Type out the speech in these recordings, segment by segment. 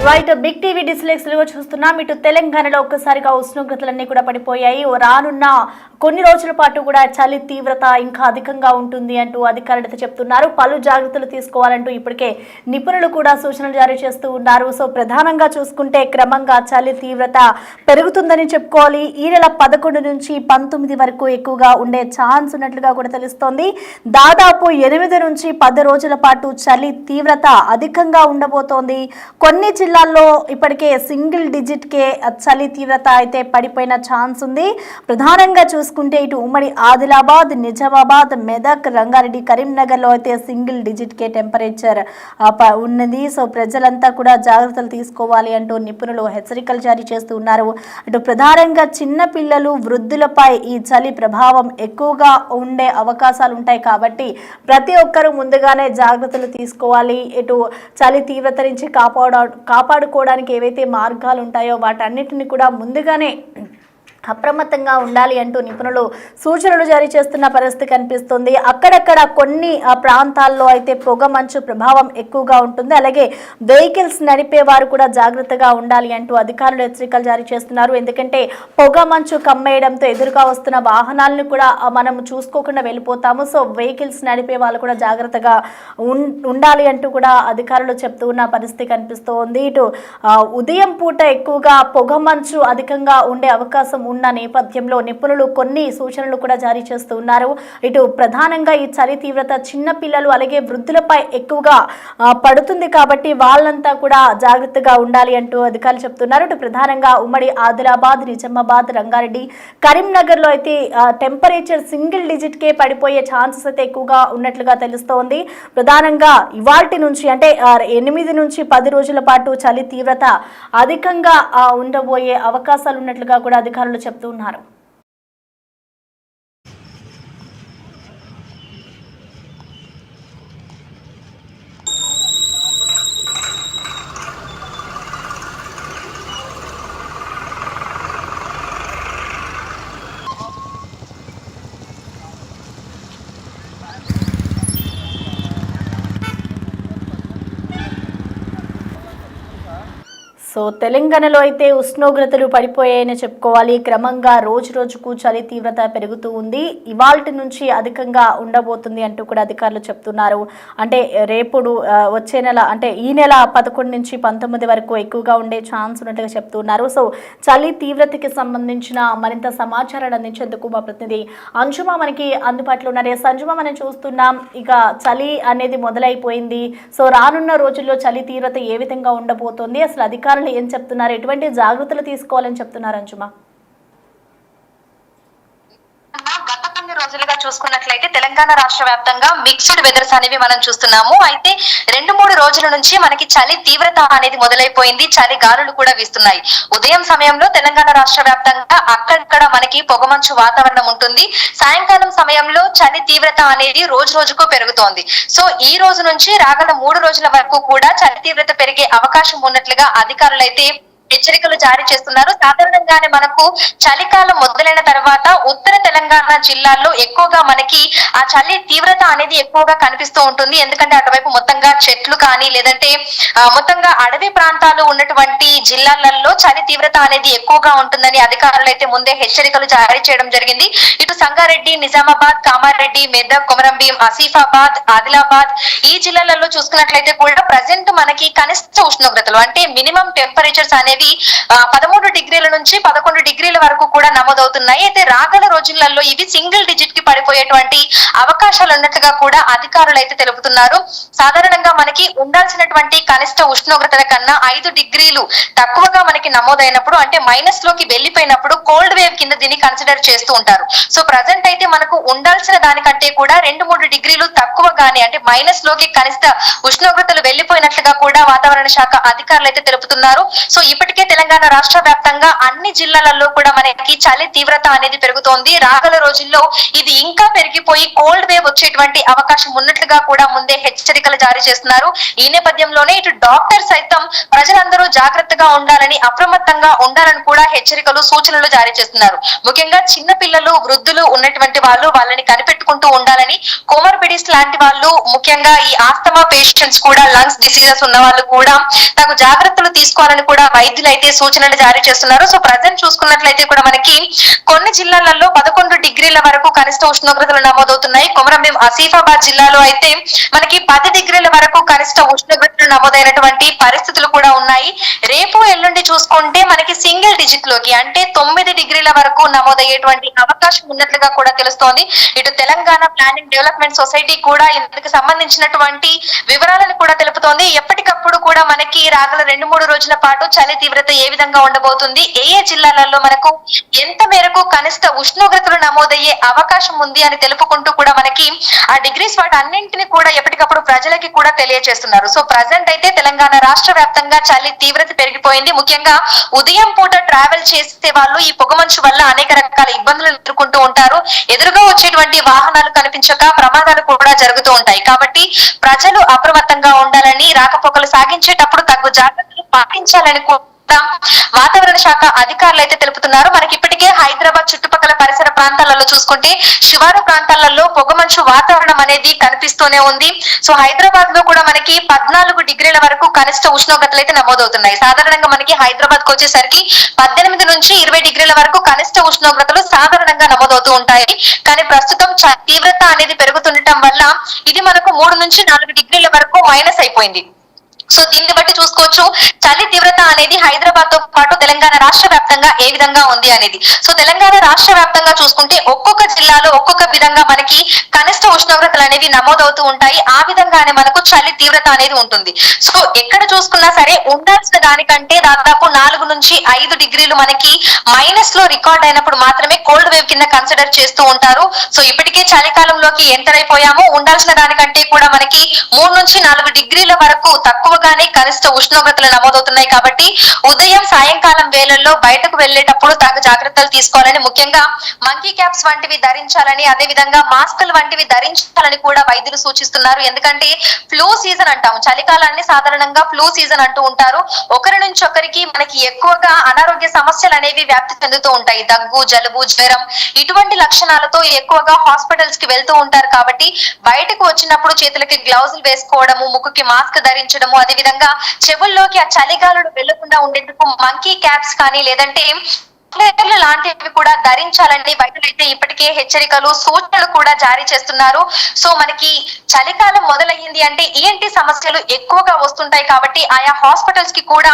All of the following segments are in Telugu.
రైట్ బిగ్ టీవీ డిస్ప్లేస్ లో చూస్తున్నాం. ఇటు తెలంగాణలో ఒక్కసారిగా ఉష్ణోగ్రతలన్నీ కూడా పడిపోయాయి. రానున్న కొన్ని రోజుల పాటు కూడా చలి తీవ్రత ఇంకా అధికంగా ఉంటుంది అంటూ అధికారులు చెప్తున్నారు. పలు జాగ్రత్తలు తీసుకోవాలంటూ ఇప్పటికే నిపుణులు కూడా సూచనలు జారీ చేస్తూ ఉన్నారు. సో ప్రధానంగా చూసుకుంటే క్రమంగా చలి తీవ్రత పెరుగుతుందని చెప్పుకోవాలి. ఈ నెల 11 నుంచి 19 వరకు ఎక్కువగా ఉండే ఛాన్స్ ఉన్నట్లుగా కూడా తెలుస్తోంది. దాదాపు 8 నుంచి 10 రోజుల పాటు చలి తీవ్రత అధికంగా ఉండబోతోంది. కొన్ని జిల్లాల్లో ఇప్పటికే సింగిల్ డిజిట్ కే చలి తీవ్రత అయితే పడిపోయిన ఛాన్స్ ఉంది. ప్రధానంగా చూసుకుంటే ఇటు ఉమ్మడి ఆదిలాబాద్, నిజామాబాద్, మెదక్, రంగారెడ్డి, కరీంనగర్ లో అయితే సింగిల్ డిజిట్ కే టెంపరేచర్ ఉన్నది. సో ప్రజలంతా కూడా జాగ్రత్తలు తీసుకోవాలి అంటూ నిపుణులు హెచ్చరికలు జారీ చేస్తూ ఉన్నారు. అటు ప్రధానంగా చిన్న పిల్లలు, వృద్ధులపై ఈ చలి ప్రభావం ఎక్కువగా ఉండే అవకాశాలు ఉంటాయి కాబట్టి ప్రతి ఒక్కరూ ముందుగానే జాగ్రత్తలు తీసుకోవాలి. ఇటు చలి తీవ్రత నుంచి కాపాడుకోవడానికి ఏవైతే మార్గాలు ఉంటాయో వాటన్నిటిని కూడా ముందుగానే అప్రమత్తంగా ఉండాలి అంటూ నిపుణులు సూచనలు జారీ చేస్తున్న పరిస్థితి కనిపిస్తుంది. అక్కడక్కడ కొన్ని ప్రాంతాల్లో అయితే పొగ మంచు ప్రభావం ఎక్కువగా ఉంటుంది. అలాగే వెహికల్స్ నడిపే వారు కూడా జాగ్రత్తగా ఉండాలి అంటూ అధికారులు హెచ్చరికలు జారీ చేస్తున్నారు. ఎందుకంటే పొగ మంచు కమ్మేయడంతో ఎదురుగా వస్తున్న వాహనాలను కూడా మనం చూసుకోకుండా వెళ్ళిపోతాము. సో వెహికల్స్ నడిపే వాళ్ళు కూడా జాగ్రత్తగా ఉండాలి అంటూ కూడా అధికారులు చెప్తూ ఉన్న పరిస్థితి కనిపిస్తోంది. ఇటు ఉదయం పూట ఎక్కువగా పొగ మంచు అధికంగా ఉండే అవకాశం ఉన్న నేపథ్యంలో నిపుణులు కొన్ని సూచనలు కూడా జారీ చేస్తూ ఉన్నారు. ఇటు ప్రధానంగా ఈ చలి తీవ్రత చిన్న పిల్లలు అలాగే వృద్ధులపై ఎక్కువగా పడుతుంది కాబట్టి వాళ్ళంతా కూడా జాగ్రత్తగా ఉండాలి అంటూ అధికారులు చెప్తున్నారు. ఇటు ప్రధానంగా ఉమ్మడి ఆదిలాబాద్, నిజామాబాద్, రంగారెడ్డి, కరీంనగర్ లో అయితే టెంపరేచర్ సింగిల్ డిజిట్ కే పడిపోయే ఛాన్సెస్ అయితే ఎక్కువగా ఉన్నట్లుగా తెలుస్తోంది. ప్రధానంగా ఇవాల్టి నుంచి అంటే 8 నుంచి 10 రోజుల పాటు చలి తీవ్రత అధికంగా ఉండబోయే అవకాశాలు ఉన్నట్లుగా కూడా అధికారులు చెప్తున్నారు. సో తెలంగాణలో అయితే ఉష్ణోగ్రతలు పడిపోయాయని చెప్పుకోవాలి. క్రమంగా రోజు రోజుకు చలి తీవ్రత పెరుగుతూ ఉంది. ఇవాల్టి నుంచి అధికంగా ఉండబోతుంది అంటూ కూడా అధికారులు చెప్తున్నారు. అంటే రేపుడు వచ్చే నెల అంటే ఈ నెల 11 నుంచి 19 వరకు ఎక్కువగా ఉండే ఛాన్స్ ఉన్నట్టుగా చెప్తున్నారు. సో చలి తీవ్రతకి సంబంధించిన మరింత సమాచారాన్ని అందించేందుకు మా ప్రతినిధి అంజుమా మనకి అందుబాటులో ఉన్నారు. అంజుమా మనం చూస్తున్నాం ఇక చలి అనేది మొదలైపోయింది. సో రానున్న రోజుల్లో చలి తీవ్రత ఏ విధంగా ఉండబోతోంది, అసలు అధికారులు ఏం చెప్తున్నారు, ఎటువంటి జాగ్రత్తలు తీసుకోవాలని చెప్తున్నారు అంజుమా? గత కొన్ని రోజులుగా చూసుకున్నట్లయితే తెలంగాణ రాష్ట్ర వ్యాప్తంగా మిక్స్డ్ వెదర్స్ అనేవి మనం చూస్తున్నాము. అయితే 2-3 రోజుల నుంచి మనకి చలి తీవ్రత అనేది మొదలైపోయింది. చలి గాలులు కూడా వీస్తున్నాయి. ఉదయం సమయంలో తెలంగాణ రాష్ట్ర వ్యాప్తంగా అక్కడక్కడ మనకి పొగమంచు వాతావరణం ఉంటుంది. సాయంకాలం సమయంలో చలి తీవ్రత అనేది రోజు రోజుకు పెరుగుతోంది. సో ఈ రోజు నుంచి రాగల 3 రోజుల వరకు కూడా చలి తీవ్రత పెరిగే అవకాశం ఉన్నట్లుగా అధికారులు అయితే హెచ్చరికలు జారీ చేస్తున్నారు. సాధారణంగానే మనకు చలికాలం మొదలైన తర్వాత ఉత్తర తెలంగాణ జిల్లాల్లో ఎక్కువగా మనకి ఆ చలి తీవ్రత అనేది ఎక్కువగా కనిపిస్తూ ఉంటుంది. ఎందుకంటే అటువైపు మొత్తంగా చెట్లు కానీ లేదంటే మొత్తంగా అడవి ప్రాంతాలు ఉన్నటువంటి జిల్లాలలో చలి తీవ్రత అనేది ఎక్కువగా ఉంటుందని అధికారులు అయితే ముందే హెచ్చరికలు జారీ చేయడం జరిగింది. ఇటు సంగారెడ్డి, నిజామాబాద్, కామారెడ్డి, మెదక్, కొమరంభీం, ఆసిఫాబాద్, ఆదిలాబాద్ ఈ జిల్లాలలో చూసుకున్నట్లయితే కూడా ప్రజెంట్ మనకి కనిష్ట ఉష్ణోగ్రతలు అంటే మినిమం టెంపరేచర్స్ అనేవి 13 డిగ్రీల నుంచి 11 డిగ్రీల వరకు కూడా నమోదవుతున్నాయి. అయితే రాగల రోజులలో ఇవి సింగిల్ డిజిట్ కి పడిపోయేటువంటి అవకాశాలు ఉన్నట్లుగా కూడా అధికారులు అయితే తెలుపుతున్నారు. సాధారణంగా మనకి ఉండాల్సినటువంటి కనిష్ట ఉష్ణోగ్రతల కన్నా 5 డిగ్రీలు తక్కువగా మనకి నమోదైనప్పుడు అంటే మైనస్ లోకి వెళ్ళిపోయినప్పుడు కోల్డ్ వేవ్ కింద దీన్ని కన్సిడర్ చేస్తూ ఉంటారు. సో ప్రజెంట్ అయితే మనకు ఉండాల్సిన దానికంటే కూడా 2-3 డిగ్రీలు తక్కువగానే అంటే మైనస్ లోకి కనిష్ట ఉష్ణోగ్రతలు వెళ్ళిపోయినట్లుగా కూడా వాతావరణ శాఖ అధికారులు అయితే తెలుపుతున్నారు. సో ఇప్పటి ఇప్పటికే తెలంగాణ రాష్ట్ర వ్యాప్తంగా అన్ని జిల్లాలలో కూడా మనకి చలి తీవ్రత అనేది పెరుగుతోంది. రాగల రోజుల్లో ఇది ఇంకా పెరిగిపోయి కోల్డ్ వేవ్ వచ్చేటువంటి అవకాశం ఉన్నట్లుగా కూడా ముందే హెచ్చరికలు జారీ చేస్తున్నారు. ఈ నేపథ్యంలోనే ఇటు డాక్టర్ సైతం ప్రజలందరూ జాగ్రత్తగా ఉండాలని, అప్రమత్తంగా ఉండాలని కూడా హెచ్చరికలు, సూచనలు జారీ చేస్తున్నారు. ముఖ్యంగా చిన్న పిల్లలు, వృద్ధులు ఉన్నటువంటి వాళ్ళు వాళ్ళని కనిపెట్టుకుంటూ ఉండాలని, కోమర్బిడిస్ లాంటి వాళ్ళు, ముఖ్యంగా ఈ ఆస్తమా పేషెంట్స్ కూడా, లంగ్స్ డిసీజెస్ ఉన్న వాళ్ళు కూడా తగు జాగ్రత్తలు తీసుకోవాలని కూడా వైద్యులు అయితే సూచనలు జారీ చేస్తున్నారు. సో ప్రజెంట్ చూసుకున్నట్లయితే కూడా మనకి కొన్ని జిల్లాలలో 11 డిగ్రీల వరకు కనిష్ట ఉష్ణోగ్రతలు నమోదవుతున్నాయి. కొమరంభీం ఆసిఫాబాద్ జిల్లాలో అయితే మనకి 10 డిగ్రీల వరకు కనిష్ట ఉష్ణోగ్రతలు నమోదైనటువంటి పరిస్థితులు కూడా ఉన్నాయి. రేపు ఎల్లుండి చూసుకుంటే మనకి సింగిల్ డిజిట్ లోకి అంటే 9 డిగ్రీల వరకు నమోదయ్యేటువంటి అవకాశం ఉన్నట్లుగా కూడా తెలుస్తోంది. ఇటు తెలంగాణ ప్లానింగ్ డెవలప్మెంట్ సొసైటీ కూడా ఇందుకు సంబంధించినటువంటి వివరాలను కూడా తెలుపుతోంది. ఎప్పటికప్పుడు కూడా మనకి రాగల 2-3 రోజుల పాటు చలి తీవ్రత ఏ విధంగా ఉండబోతుంది, ఏ జిల్లాలలో మనకు ఎంత మేరకు కనిష్ట ఉష్ణోగ్రతలు నమోదయ్యే అవకాశం ఉంది అని తెలుపుకుంటూ కూడా మనకి ఆ డిగ్రీస్ వాటి అన్నింటినీ కూడా ఎప్పటికప్పుడు ప్రజలకి కూడా తెలియజేస్తున్నారు. సో ప్రజెంట్ అయితే తెలంగాణ రాష్ట్ర వ్యాప్తంగా చలి తీవ్రత పెరిగిపోయింది. ముఖ్యంగా ఉదయం పూట ట్రావెల్ చేసే వాళ్ళు ఈ పొగమంచు వల్ల అనేక రకాల ఇబ్బందులు ఎదుర్కొంటూ ఉంటారు. ఎదురుగా వచ్చేటువంటి వాహనాలు కనిపించక ప్రమాదాలు కూడా జరుగుతూ ఉంటాయి. కాబట్టి ప్రజలు అప్రమత్తంగా ఉండాలని, రాకపోకలు సాగించేటప్పుడు తగు జాగ్రత్తలు పాటించాలని కూడా వాతావరణ శాఖ అధికారులు అయితే తెలుపుతున్నారు. మనకి ఇప్పటికే హైదరాబాద్ చుట్టుపక్కల పరిసర ప్రాంతాలలో చూసుకుంటే శివారు ప్రాంతాలలో పొగమంచు వాతావరణం అనేది కనిపిస్తూనే ఉంది. సో హైదరాబాద్ లో కూడా మనకి 14 డిగ్రీల వరకు కనిష్ట ఉష్ణోగ్రతలు అయితే నమోదవుతున్నాయి. సాధారణంగా మనకి హైదరాబాద్ కు వచ్చేసరికి 18 నుంచి 20 డిగ్రీల వరకు కనిష్ట ఉష్ణోగ్రతలు సాధారణంగా నమోదవుతూ ఉంటాయి. కానీ ప్రస్తుతం తీవ్రత అనేది పెరుగుతుండటం వల్ల ఇది మనకు 3 నుంచి 4 డిగ్రీల వరకు మైనస్ అయిపోయింది. సో దీన్ని బట్టి చూసుకోవచ్చు చలి తీవ్రత అనేది హైదరాబాద్ తో పాటు తెలంగాణ రాష్ట్ర వ్యాప్తంగా ఏ విధంగా ఉంది అనేది. సో తెలంగాణ రాష్ట్ర వ్యాప్తంగా చూసుకుంటే ఒక్కొక్క జిల్లాలో ఒక్కొక్క విధంగా మనకి కనిష్ట ఉష్ణోగ్రతలు అనేవి నమోదవుతూ ఉంటాయి. ఆ విధంగానే మనకు చలి తీవ్రత అనేది ఉంటుంది. సో ఎక్కడ చూసుకున్నా సరే ఉండాల్సిన దానికంటే దాదాపు 4 నుంచి 5 డిగ్రీలు మనకి మైనస్ లో రికార్డ్ అయినప్పుడు మాత్రమే కోల్డ్ వేవ్ కింద కన్సిడర్ చేస్తూ ఉంటారు. సో ఇప్పటికే చలికాలంలోకి ఎంటర్ అయిపోయాము. ఉండాల్సిన దానికంటే కూడా మనకి 3 నుంచి 4 డిగ్రీల వరకు తక్కువ కనిష్ట ఉష్ణోగ్రతలు నమోదవుతున్నాయి. కాబట్టి ఉదయం, సాయంకాలం వేళల్లో బయటకు వెళ్లేటప్పుడు తగు జాగ్రత్తలు తీసుకోవాలని, ముఖ్యంగా మంకీ క్యాప్స్ వంటివి ధరించాలని, అదే విధంగా మాస్కులు వంటివి ధరించాలని కూడా వైద్యులు సూచిస్తున్నారు. ఎందుకంటే ఫ్లూ సీజన్ అంటాము, చలికాలాన్ని సాధారణంగా ఫ్లూ సీజన్ అంటూ ఉంటారు. ఒకరి నుంచి ఒకరికి మనకి ఎక్కువగా అనారోగ్య సమస్యలు అనేవి వ్యాప్తి చెందుతూ ఉంటాయి. దగ్గు, జలుబు, జ్వరం ఇటువంటి లక్షణాలతో ఎక్కువగా హాస్పిటల్స్ కి వెళ్తూ ఉంటారు. కాబట్టి బయటకు వచ్చినప్పుడు చేతులకి గ్లౌజులు వేసుకోవడము, ముక్కుకి మాస్క్ ధరించడము, అదే విధంగా చెవుల్లోకి ఆ చలిగాలులు వెళ్లకుండా ఉండేందుకు మంకీ క్యాప్స్ కానీ లేదంటే లాంటివి కూడా ధరించాలని వైద్యులైతే ఇప్పటికే హెచ్చరికలు, సూచనలు కూడా జారీ చేస్తున్నారు. సో మనకి చలికాలం మొదలయ్యింది అంటే ఈఎన్టీ సమస్యలు ఎక్కువగా వస్తుంటాయి. కాబట్టి ఆయా హాస్పిటల్స్ కి కూడా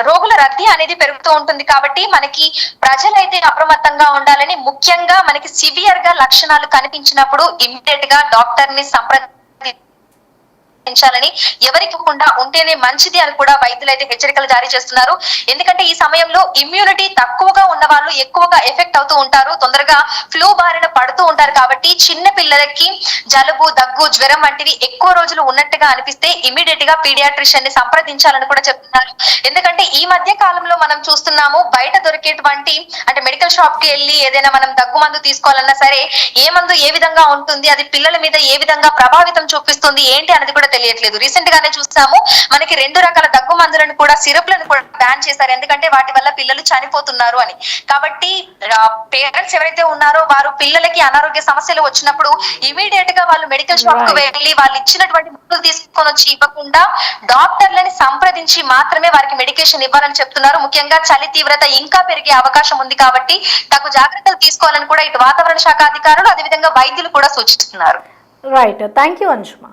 రోగుల రద్దీ అనేది పెరుగుతూ ఉంటుంది. కాబట్టి మనకి ప్రజలైతే అప్రమత్తంగా ఉండాలని, ముఖ్యంగా మనకి సివియర్ గా లక్షణాలు కనిపించినప్పుడు ఇమ్మీడియట్ గా డాక్టర్ ని ఎవరికి ఉంటేనే మంచిది అని కూడా వైద్యులు అయితే హెచ్చరికలు జారీ చేస్తున్నారు. ఎందుకంటే ఈ సమయంలో ఇమ్యూనిటీ తక్కువగా ఉన్న వాళ్ళు ఎక్కువగా ఎఫెక్ట్ అవుతూ ఉంటారు, తొందరగా ఫ్లూ బారిన పడుతూ ఉంటారు. కాబట్టి చిన్న పిల్లలకి జలుబు, దగ్గు, జ్వరం వంటివి ఎక్కువ రోజులు ఉన్నట్టుగా అనిపిస్తే ఇమీడియట్ గా పీడియాట్రిషియన్ ని సంప్రదించాలని కూడా చెప్తున్నారు. ఎందుకంటే ఈ మధ్య కాలంలో మనం చూస్తున్నాము బయట దొరికేటువంటి అంటే మెడికల్ షాప్ కి వెళ్ళి ఏదైనా మనం దగ్గు మందు తీసుకోవాలన్నా సరే ఏ మందు ఏ విధంగా ఉంటుంది, అది పిల్లల మీద ఏ విధంగా ప్రభావితం చూపిస్తుంది ఏంటి అనేది కూడా తెలియట్లేదు. రీసెంట్ గానే చూసాము మనకి 2 రకాల దగ్గు మందులను కూడా, సిరప్లను కూడా బ్యాన్ చేశారు. ఎందుకంటే వాటి వల్ల పిల్లలు చనిపోతున్నారు అని. కాబట్టి పేరెంట్స్ ఎవరైతే ఉన్నారో వారు పిల్లలకి అనారోగ్య సమస్యలు వచ్చినప్పుడు ఇమీడియట్ గా వాళ్ళు మెడికల్ షాప్ కు వెళ్ళి వాళ్ళు ఇచ్చినటువంటి మందులు తీసుకొని వచ్చి ఇవ్వకుండా డాక్టర్లని సంప్రదించి మాత్రమే వారికి మెడికేషన్ ఇవ్వాలని చెప్తున్నారు. ముఖ్యంగా చలి తీవ్రత ఇంకా పెరిగే అవకాశం ఉంది కాబట్టి తగు జాగ్రత్తలు తీసుకోవాలని కూడా ఇటు వాతావరణ శాఖ అధికారులు అదేవిధంగా వైద్యులు కూడా సూచిస్తున్నారు. Right, thank you Anshuma.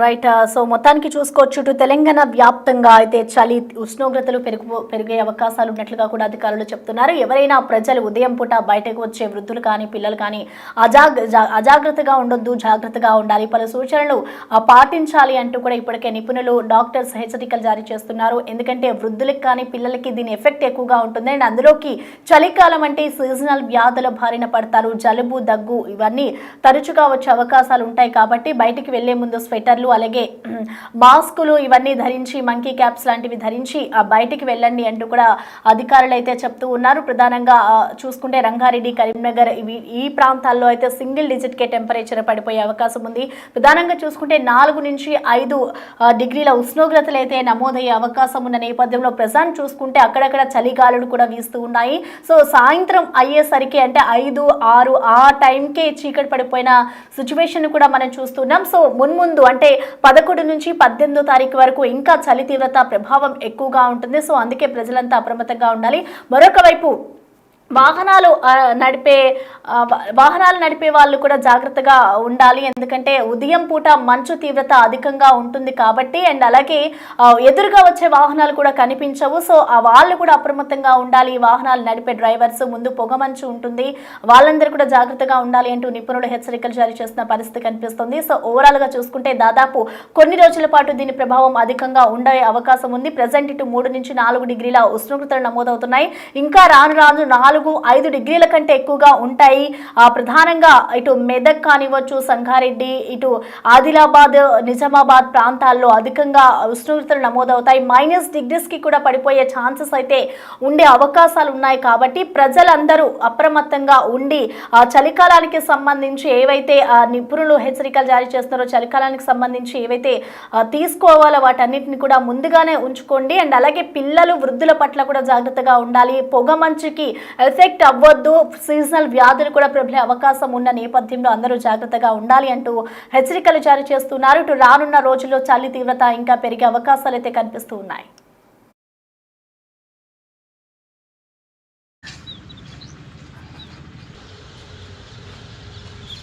Right, so మొత్తానికి చూసుకోవచ్చు ఇటు తెలంగాణ వ్యాప్తంగా అయితే చలి ఉష్ణోగ్రతలు పెరిగే అవకాశాలు ఉన్నట్లుగా కూడా అధికారులు చెప్తున్నారు. ఎవరైనా ప్రజలు ఉదయం పూట బయటకు వచ్చే వృద్ధులు కానీ పిల్లలు కానీ అజాగ్రత్తగా ఉండొద్దు, జాగ్రత్తగా ఉండాలి, పలు సూచనలు పాటించాలి అంటూ కూడా ఇప్పటికే నిపుణులు, డాక్టర్స్ హెచ్చరికలు జారీ చేస్తున్నారు. ఎందుకంటే వృద్ధులకు కానీ పిల్లలకి దీని ఎఫెక్ట్ ఎక్కువగా ఉంటుంది. అండ్ అందులోకి చలికాలం అంటే సీజనల్ వ్యాధుల బారిన పడతారు. జలుబు, దగ్గు ఇవన్నీ తరచుగా వచ్చే అవకాశాలు ఉంటాయి. కాబట్టి బయటికి వెళ్లే ముందు స్వెటర్ శానిటైజర్లు అలాగే మాస్కులు ఇవన్నీ ధరించి మంకీ క్యాప్స్ లాంటివి ధరించి బయటికి వెళ్ళండి అంటూ కూడా అధికారులు అయితే చెప్తూ ఉన్నారు. ప్రధానంగా చూసుకుంటే రంగారెడ్డి, కరీంనగర్ ఈ ప్రాంతాల్లో అయితే సింగిల్ డిజిట్ కే టెంపరేచర్ పడిపోయే అవకాశం ఉంది. ప్రధానంగా చూసుకుంటే 4 నుంచి 5 డిగ్రీల ఉష్ణోగ్రతలు అయితే నమోదయ్యే అవకాశం ఉన్న నేపథ్యంలో ప్రజెంట్ చూసుకుంటే అక్కడక్కడ చలిగాలులు కూడా వీస్తూ ఉన్నాయి. సో సాయంత్రం అయ్యేసరికి అంటే 5, 6 ఆ టైంకే చీకటి పడిపోయిన సిచ్యువేషన్ కూడా మనం చూస్తున్నాం. సో మున్ముందు అంటే 11 నుంచి 18వ తారీఖు వరకు ఇంకా చలి తీవ్రత ప్రభావం ఎక్కువగా ఉంటుంది. సో అందుకే ప్రజలంతా అప్రమత్తంగా ఉండాలి. మరొక వైపు వాహనాలు నడిపే వాళ్ళు కూడా జాగ్రత్తగా ఉండాలి. ఎందుకంటే ఉదయం పూట మంచు తీవ్రత అధికంగా ఉంటుంది కాబట్టి, అండ్ అలాగే ఎదురుగా వచ్చే వాహనాలు కూడా కనిపించవు. సో వాళ్ళు కూడా అప్రమత్తంగా ఉండాలి. వాహనాలు నడిపే డ్రైవర్స్, ముందు పొగమంచు ఉంటుంది, వాళ్ళందరూ కూడా జాగ్రత్తగా ఉండాలి అంటూ నిపుణులు హెచ్చరికలు జారీ చేస్తున్న పరిస్థితి కనిపిస్తుంది. సో ఓవరాల్ గా చూసుకుంటే దాదాపు కొన్ని రోజుల పాటు దీని ప్రభావం అధికంగా ఉండే అవకాశం ఉంది. ప్రజెంట్ ఇటు 3 నుంచి 4 డిగ్రీల ఉష్ణోగ్రతలు నమోదవుతున్నాయి. ఇంకా రాను 4-5 డిగ్రీల కంటే ఎక్కువగా ఉంటాయి. ప్రధానంగా ఇటు మెదక్ కానివచ్చు, సంగారెడ్డి, ఇటు ఆదిలాబాద్, నిజామాబాద్ ప్రాంతాల్లో అధికంగా ఉష్ణోగ్రతలు నమోదవుతాయి. -డిగ్రీస్ కి కూడా పడిపోయే ఛాన్సెస్ అయితే ఉండే అవకాశాలు ఉన్నాయి. కాబట్టి ప్రజలందరూ అప్రమత్తంగా ఉండి చలికాలానికి సంబంధించి ఏవైతే నిపుణులు హెచ్చరికలు జారీ చేస్తున్నారో, చలికాలానికి సంబంధించి ఏవైతే తీసుకోవాలో వాటన్నిటిని కూడా ముందుగానే ఉంచుకోండి. అండ్ అలాగే పిల్లలు, వృద్ధుల పట్ల కూడా జాగ్రత్తగా ఉండాలి. పొగ మంచుకి ఎఫెక్ట్ అవ్వద్దు. సీజనల్ వ్యాధులు కూడా ప్రబలే అవకాశం ఉన్న నేపథ్యంలో అందరూ జాగ్రత్తగా ఉండాలి అంటూ హెచ్చరికలు జారీ చేస్తున్నారు. ఇటు రానున్న రోజుల్లో చలి తీవ్రత ఇంకా పెరిగే అవకాశాలు అయితే కనిపిస్తూ ఉన్నాయి.